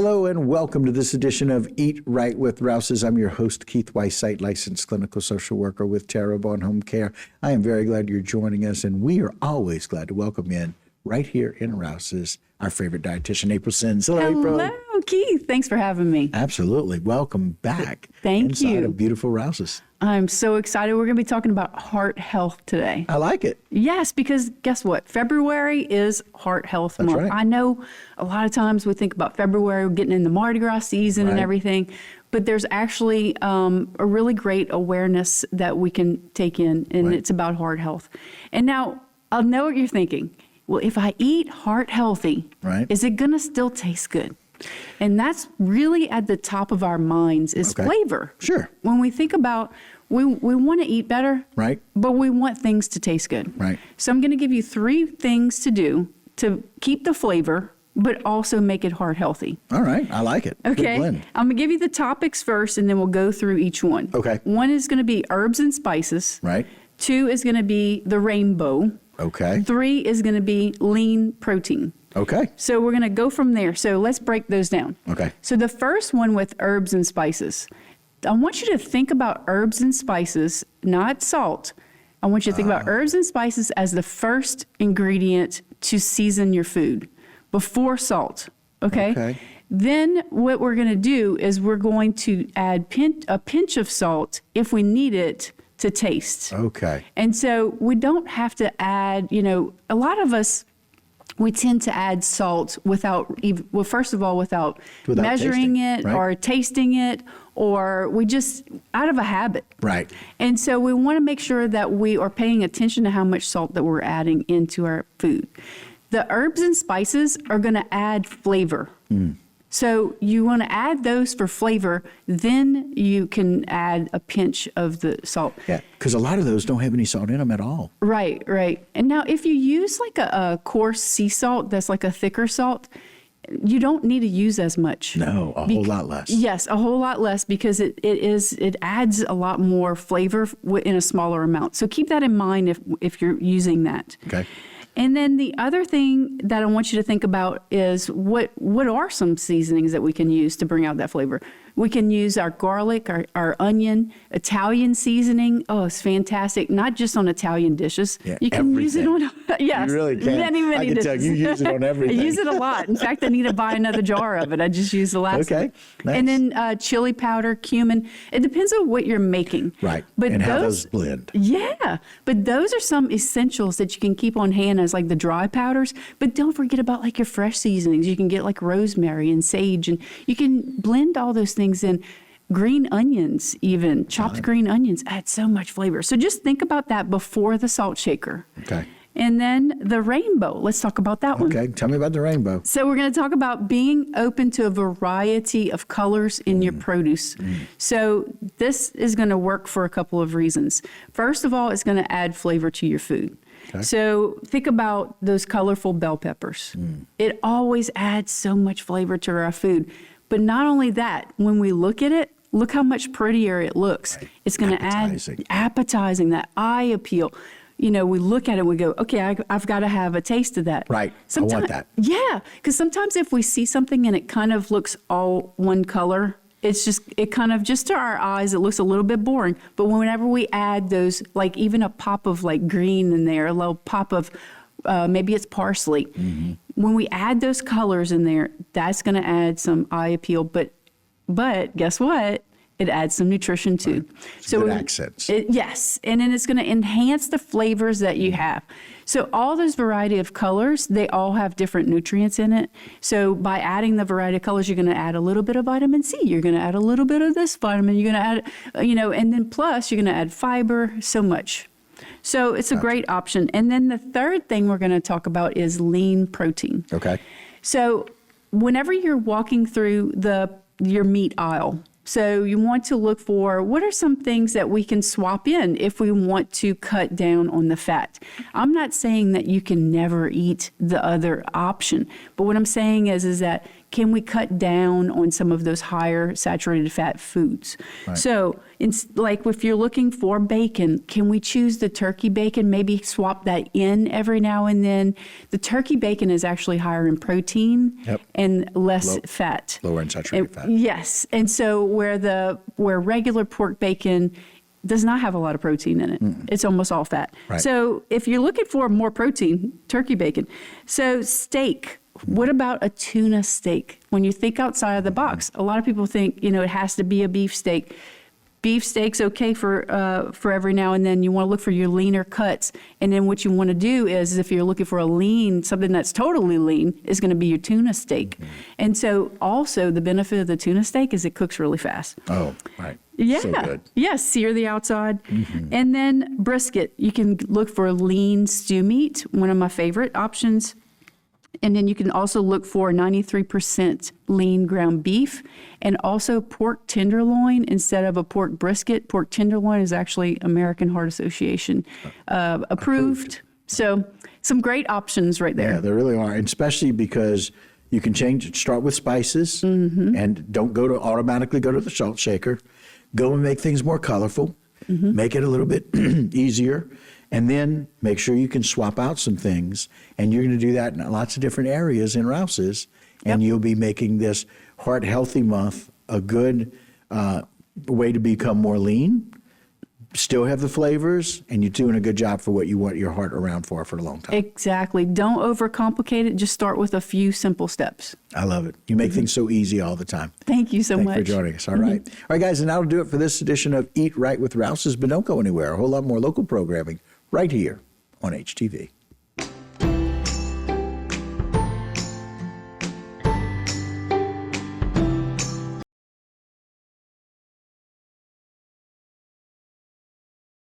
Hello and welcome to this edition of Eat Right with Rouses. I'm your host, Keith Weissite, licensed clinical social worker with Terrebonne Home Care. I am very glad you're joining us, and we are always glad to welcome in right here in Rouses, our favorite dietitian, April Sins. Hello, April. Hello, Keith. Thanks for having me. Absolutely. Welcome back. Thank you. Inside of beautiful Rouses. I'm so excited. We're going to be talking about heart health today. I like it. Yes, because guess what? February is Heart Health Month. Right. I know a lot of times we think about February, getting in the Mardi Gras season and everything, but there's actually a really great awareness that we can take in, and it's about heart health. And now, I know what you're thinking. Well, if I eat heart healthy, is it going to still taste good? And that's really at the top of our minds is flavor. Sure. When we think about, we want to eat better, but we want things to taste good. So I'm going to give you 3 things to do to keep the flavor, but also make it heart healthy. All right. I like it. Okay. Good blend. I'm going to give you the topics first, and then we'll go through each one. Okay. 1 is going to be herbs and spices. 2 is going to be the rainbow. 3 is going to be lean protein. So we're going to go from there. So let's break those down. So the first one with herbs and spices, I want you to think about herbs and spices, not salt. I want you to think about herbs and spices as the first ingredient to season your food before salt. Then what we're going to do is we're going to add a pinch of salt if we need it to taste. And so we don't have to add, a lot of us, we tend to add salt without measuring it or tasting it, or we just out of a habit. And so we want to make sure that we are paying attention to how much salt that we're adding into our food. The herbs and spices are going to add flavor. So you want to add those for flavor, then you can add a pinch of the salt. Yeah, because a lot of those don't have any salt in them at all. Right. And now if you use like a coarse sea salt, that's like a thicker salt, you don't need to use as much. No, a whole lot less. Yes, a whole lot less because it adds a lot more flavor in a smaller amount. So keep that in mind if you're using that. And then the other thing that I want you to think about is what are some seasonings that we can use to bring out that flavor? We can use our garlic, our onion, Italian seasoning. Oh, it's fantastic. Not just on Italian dishes. Yeah, you can use it on, you really can. many I can dishes. tell you use it on everything. I use it a lot. In fact, I need to buy another jar of it. I just used the last one. Nice. And then chili powder, cumin. It depends on what you're making. But and how those blend. Yeah. But those are some essentials that you can keep on hand as like the dry powders. But don't forget about like your fresh seasonings. You can get like rosemary and sage, and you can blend all those things in. Green onions, even chopped green onions, add so much flavor. So just think about that before the salt shaker. And then the rainbow. Let's talk about that one. Tell me about the rainbow. So we're going to talk about being open to a variety of colors in your produce. So this is going to work for a couple of reasons. First of all, it's going to add flavor to your food. So think about those colorful bell peppers. It always adds so much flavor to our food. But not only that, when we look at it, look how much prettier it looks. It's going to add appetizing, that eye appeal. We look at it and we go, okay, I've got to have a taste of that. I want that. Yeah, because sometimes if we see something and it kind of looks all one color, it kind of just to our eyes, it looks a little bit boring. But whenever we add those, like even a pop of like green in there, a little pop of maybe it's parsley. When we add those colors in there, that's going to add some eye appeal. But guess what? It adds some nutrition too. So good accents. Yes, and then it's going to enhance the flavors that you have. So all those variety of colors, they all have different nutrients in it. So by adding the variety of colors, you're going to add a little bit of vitamin C. You're going to add a little bit of this vitamin. You're going to add, and then plus you're going to add fiber, so much. So it's a great option. And then the third thing we're going to talk about is lean protein. So whenever you're walking through your meat aisle, so you want to look for what are some things that we can swap in if we want to cut down on the fat. I'm not saying that you can never eat the other option, but what I'm saying is that can we cut down on some of those higher saturated fat foods? Right. So, like if you're looking for bacon, can we choose the turkey bacon? Maybe swap that in every now and then. The turkey bacon is actually higher in protein and less fat. Lower in saturated fat. Yes. And so where regular pork bacon does not have a lot of protein in it. It's almost all fat. Right. So if you're looking for more protein, turkey bacon. So steak. What about a tuna steak? When you think outside of the box, a lot of people think, it has to be a beef steak. Beef steak's okay for every now and then. You want to look for your leaner cuts. And then what you want to do is, if you're looking for something that's totally lean, is going to be your tuna steak. And so also the benefit of the tuna steak is it cooks really fast. Oh, right. Yeah. So good. Yeah, sear the outside. And then brisket. You can look for lean stew meat, one of my favorite options. And then you can also look for 93% lean ground beef and also pork tenderloin instead of a pork brisket. Pork tenderloin is actually American Heart Association approved. So some great options right there. Yeah, there really are, and especially because you can start with spices and don't automatically go to the salt shaker. Go and make things more colorful, make it a little bit easier. And then make sure you can swap out some things. And you're going to do that in lots of different areas in Rouses. And you'll be making this Heart Healthy Month a good way to become more lean, still have the flavors, and you're doing a good job for what you want your heart around for a long time. Exactly. Don't overcomplicate it. Just start with a few simple steps. I love it. You make things so easy all the time. Thank you so much. Thanks for joining us. All right. All right, guys, and that'll do it for this edition of Eat Right with Rouses. But don't go anywhere. A whole lot more local programming right here on HTV.